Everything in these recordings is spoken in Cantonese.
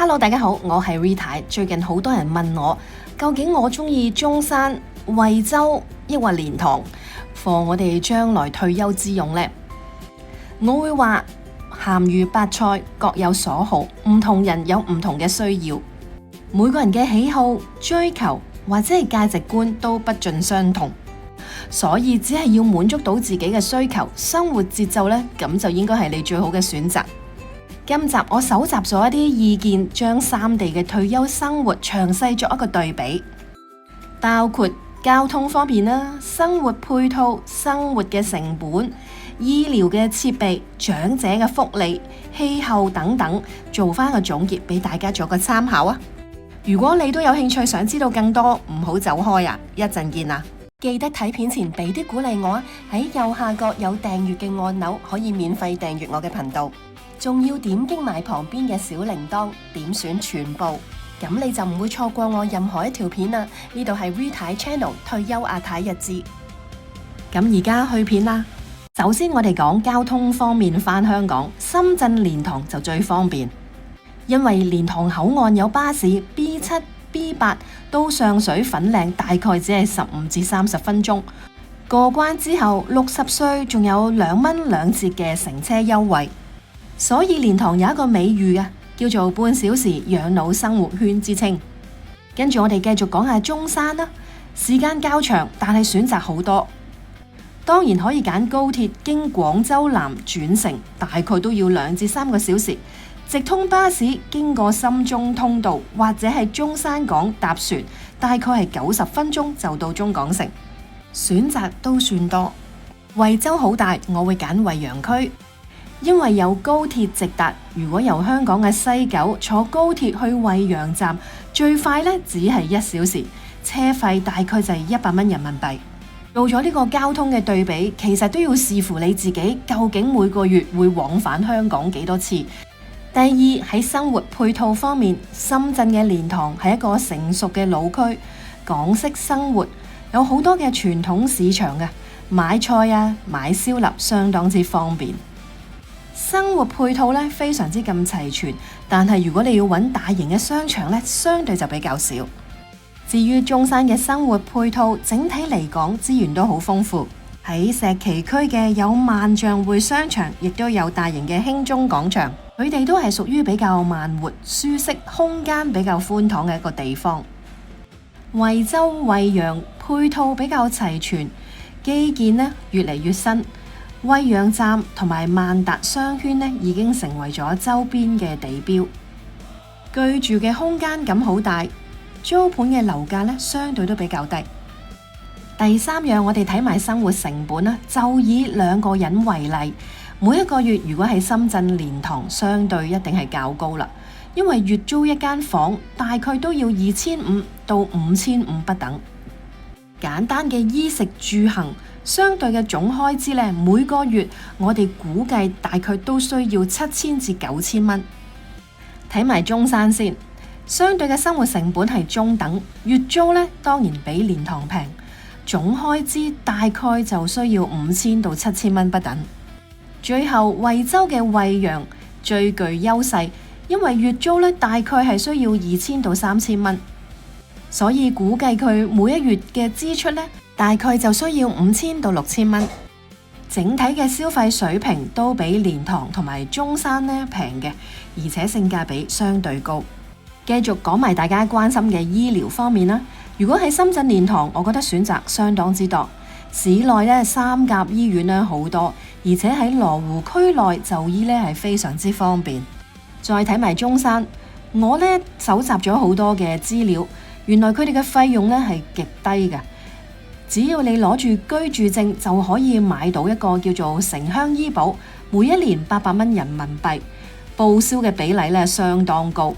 Hello，大家好，我係 Rita。最近好多人問我，究竟我中意中山、惠州抑或蓮塘，for我哋將來退休之用呢？我會話鹹魚白菜各有所好，唔同人有唔同嘅需要，每個人嘅喜好、追求或者係價值觀都不盡相同，所以只係要滿足到自己嘅需求，生活節奏呢，咁就應該係你最好嘅選擇。今集我搜集咗一啲意見，將三地嘅退休生活詳細作一個對比，包括交通方面啦、生活配套、生活嘅成本、醫療嘅設備、長者嘅福利、氣候等等，做翻個總結俾大家做個參考啊！如果你都有興趣想知道更多，唔好走開啊！一陣見啊！記得睇片前俾啲鼓勵我啊！喺右下角有訂閱嘅按鈕，可以免費訂閱我嘅頻道。仲要點擊埋旁邊嘅小鈴鐺，點選全部，咁你就唔會錯過我任何一條片啦。呢度係 Rita Channel 退休阿太日誌。咁而家去片啦。首先我哋講交通方面，返香港，深圳蓮塘就最方便，因為蓮塘口岸有巴士 B7、B8 到上水粉嶺，大概只係15至30分鐘。過關之後，60歲仲有2蚊2折嘅乘車優惠。所以蓮塘有一個美譽啊，叫做半小時養老生活圈之稱。跟住我哋繼續講下中山啦，時間較長，但係選擇好多。當然可以揀高鐵經廣州南轉乘，大概都要2至3個小時。直通巴士經過深中通道或者係中山港搭船，大概係90分鐘就到中港城。選擇都算多。惠州好大，我會揀惠陽區。因為有高鐵直達，如果由香港嘅西九坐高鐵去惠陽站，最快呢只係1小時，車費大概就係100蚊人民幣。做咗呢個交通嘅對比，其實都要視乎你自己究竟每個月會往返香港幾多次。第二，喺生活配套方面，深圳嘅蓮塘係一個成熟嘅老區，港式生活有好多嘅傳統市場嘅，買菜啊、買燒臘相當之方便。生活配套咧非常之咁齊全，但係如果你要揾大型嘅商場咧，相對就比較少。至於中山嘅生活配套，整體嚟講資源都好豐富。喺石岐區嘅有萬象匯商場，亦都有大型嘅興中廣場，佢哋都係屬於比較慢活、舒適、空間比較寬敞嘅一個地方。惠州、惠陽配套比較齊全，基建呢越嚟越新。惠陽站同埋萬達商圈呢，已經成為咗周邊嘅地標，居住嘅空間感好大，租盤嘅樓價呢，相對都比較低。第三樣，我哋睇埋生活成本啦，就以2個人為例，每一個月如果喺深圳蓮塘，相對一定係較高啦，因為月租一間房大概都要2500到5500不等。簡單嘅衣食住行，相對嘅總開支呢，每個月我哋估計大概都需要7000至9000蚊。睇埋中山先，相對嘅生活成本係中等，月租呢當然比蓮塘平，總開支大概就需要5000到7000蚊不等。最後惠州嘅惠陽最具優勢，因為月租呢大概係需要2000到3000蚊。所以估計佢每一月嘅支出呢，大概就需要5000到6000蚊。整體嘅消費水平都比蓮塘同埋中山呢平嘅，而且性價比相對高。繼續講埋大家關心嘅醫療方面啦。如果喺深圳蓮塘，我覺得選擇相當之多。市內呢3甲醫院呢好多，而且喺羅湖區內就醫呢係非常之方便。再睇埋中山，我呢搜集咗好多嘅資料。原來佢哋嘅費用呢係極低嘅，只要你攞住居住證就可以買到一個叫做城鄉醫保，每一年800蚊人民幣，報銷嘅比例呢相當高。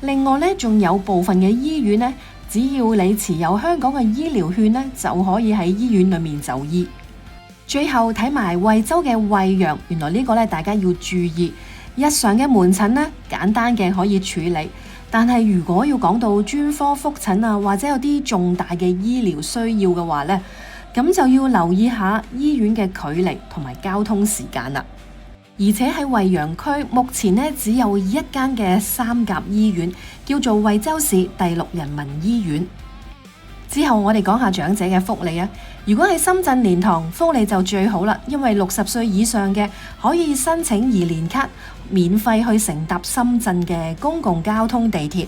另外呢，仲有部分嘅醫院呢，只要你持有香港嘅醫療券呢，就可以喺醫院裏面就醫。最後睇埋惠州嘅惠陽，原來呢個呢大家要注意，日常嘅門診呢，簡單嘅可以處理。但係如果要講到專科覆診啊，或者有啲重大嘅醫療需要嘅話呢，咁就要留意下醫院嘅距離同埋交通時間啦。而且喺惠陽區目前呢只有一間嘅三甲醫院，叫做惠州市第6人民醫院。之後我哋講下長者嘅福利啊，如果喺深圳蓮塘，福利就最好啦，因為60歲以上嘅可以申請宜蓮卡，免費去乘搭深圳嘅公共交通地鐵。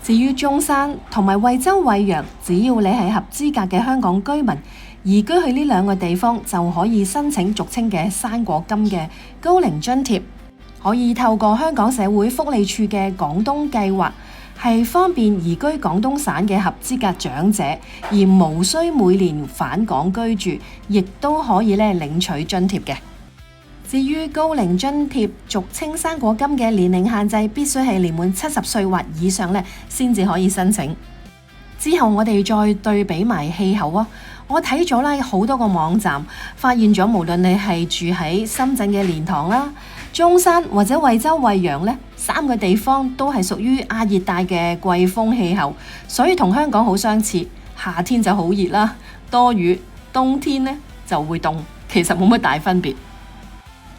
至於中山同埋惠州惠陽，只要你係合資格嘅香港居民，移居去呢2個地方，就可以申請俗稱嘅生果金嘅高齡津貼，可以透過香港社會福利處嘅廣東計劃，係方便移居廣東省嘅合資格長者，而無需每年返港居住，亦都可以領取津貼嘅。至於高齡津貼，俗稱生果金嘅年齡限制必須係年滿70歲或以上先至可以申請。之後我哋再對比埋氣候啊，我睇咗好多個網站，發現咗無論你係住喺深圳嘅蓮塘啦、中山或者惠州惠陽3個地方都係屬於亞熱帶嘅季風氣候，所以同香港好相似。夏天就好熱啦，多雨；冬天就會凍，其實冇乜大分別。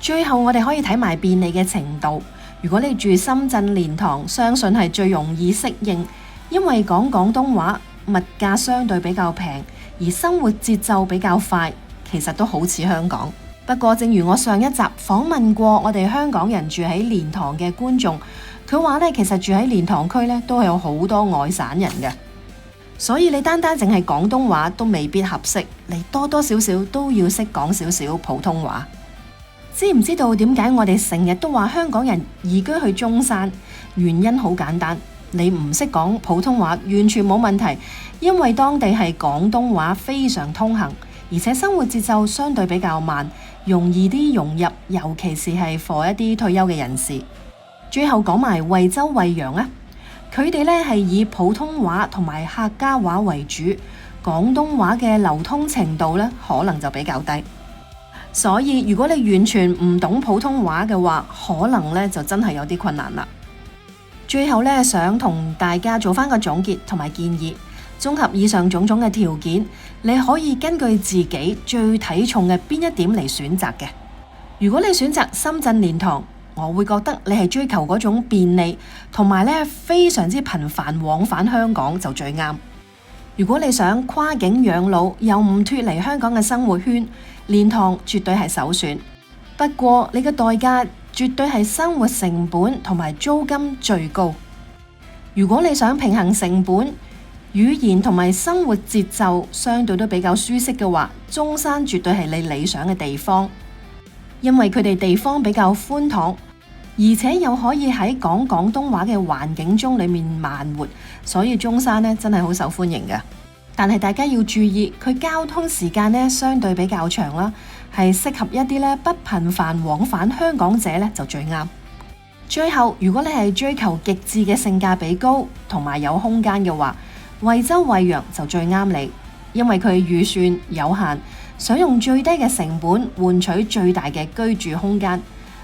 最後我哋可以睇埋便利嘅程度。如果你住深圳蓮塘，相信係最容易適應，因為講廣東話，物價相對比較平，而生活節奏比較快，其實都好似香港。不過正如我上一集訪問過我哋香港人住喺蓮塘嘅觀眾，佢話其實住喺蓮塘區都係有好多外省人嘅，所以你單單淨係廣東話都未必合適，你多多少少都要識講少少普通話。知唔知道點解我哋成日都話香港人移居去中山？原因好簡單，你唔識講普通話完全冇問題，因為當地係廣東話非常通行，而且生活節奏相對比較慢，容易啲融入，尤其是係 for 一啲退休嘅人士。最後講埋惠州惠陽啊，佢哋係以普通話同埋客家話為主，廣東話嘅流通程度可能就比較低。所以如果你完全唔懂普通話嘅話，可能就真係有啲困難啦。最後想同大家做返個總結同埋建議，綜合以上種種嘅條件，你可以根據自己最睇重嘅邊一點嚟選擇嘅。如果你選擇深圳蓮塘，我會覺得你係追求嗰種便利，同埋非常之頻繁往返香港就最啱。如果你想跨境養老又唔脫離香港嘅生活圈，蓮塘絕對係首選。不過你嘅代價絕對係生活成本同埋租金最高。如果你想平衡成本、語言同埋生活節奏相對都比較舒適嘅話，中山絕對係你理想嘅地方，因為佢哋地方比較寬敞，而且又可以喺講廣東話嘅環境中裏面慢活，所以中山真係好受歡迎嘅。但係大家要注意，佢交通時間相對比較長啦，係適合一啲不頻繁往返香港者就最啱。最後，如果你係追求極致嘅性價比高同埋有空間嘅話，惠州惠陽就最啱你，因為佢預算有限，想用最低嘅成本換取最大嘅居住空間。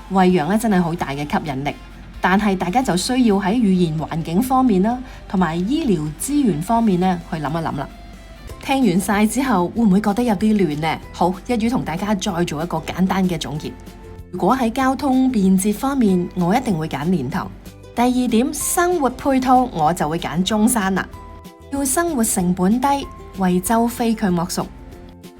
惠陽真係好大嘅吸引力，但係大家就需要喺語言環境方面啦，同埋醫療資源方面去諗一諗啦。聽完晒之後，會唔會覺得有啲亂呢？好，一於同大家再做一個簡單嘅總結。如果喺交通便捷方面，我一定會揀蓮塘。第二點，生活配套我就會揀中山啦。要生活成本低，惠州非佢莫屬。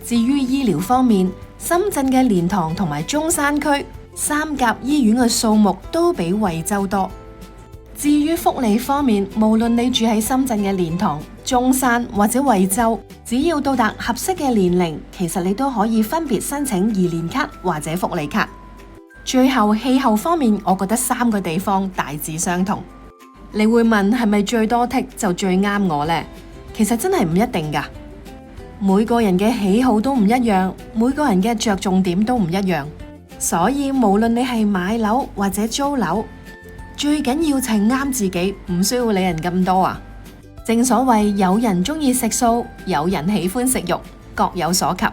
至於醫療方面，深圳嘅蓮塘同埋中山區三甲醫院嘅數目都比惠州多。至於福利方面，無論你住喺深圳嘅蓮塘、中山或者惠州，只要到達合適嘅年齡，其實你都可以分別申請宜蓮卡或者福利卡。最後氣候方面，我覺得3個地方大致相同。你會問係咪最多剔就最啱我呢？其實真係唔一定㗎，每個人嘅喜好都唔一樣，每個人嘅着重點都唔一樣，所以無論你係買樓或者租樓，最緊要就係啱自己，唔需要理人咁多啊！正所謂有人中意食素，有人喜歡食肉，各有所及。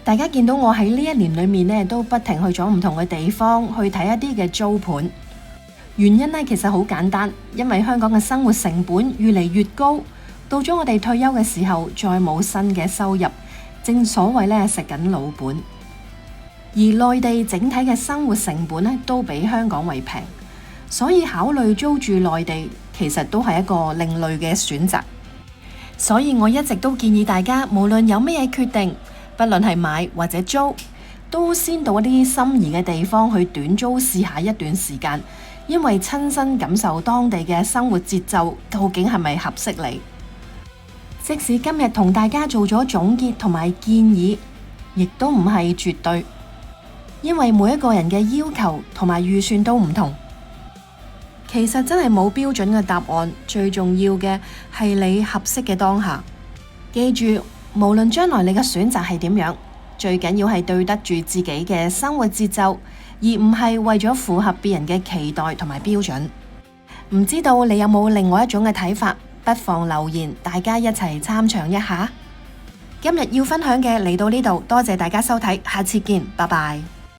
大家見到我喺呢一年裏面都不停去咗唔同嘅地方去睇一啲嘅租盤，原因其實好簡單，因為香港嘅生活成本越嚟越高，到咗我哋退休嘅時候再冇新嘅收入，正所謂食緊老本。而內地整體嘅生活成本呢都比香港為平，所以考慮租住內地其實都係一個另類嘅選擇。所以我一直都建議大家，無論有咩決定，不論係買或者租，都先到一啲心儀嘅地方去短租試下一段時間，因為親身感受當地嘅生活節奏究竟係咪合適你。即使今日同大家做咗總結同埋建議，亦都唔係絕對，因為每一個人嘅要求同埋預算都唔同。其實真係冇標準嘅答案，最重要嘅係你合適嘅當下。記住，無論將來你嘅選擇係點樣，最緊要係對得住自己嘅生活節奏，而唔係為咗符合別人嘅期待同埋標準。唔知道你有冇另外一種嘅睇法？不妨留言，大家一齊參詳一下。今日要分享嘅嚟到呢度，多謝大家收睇，下次見，拜拜。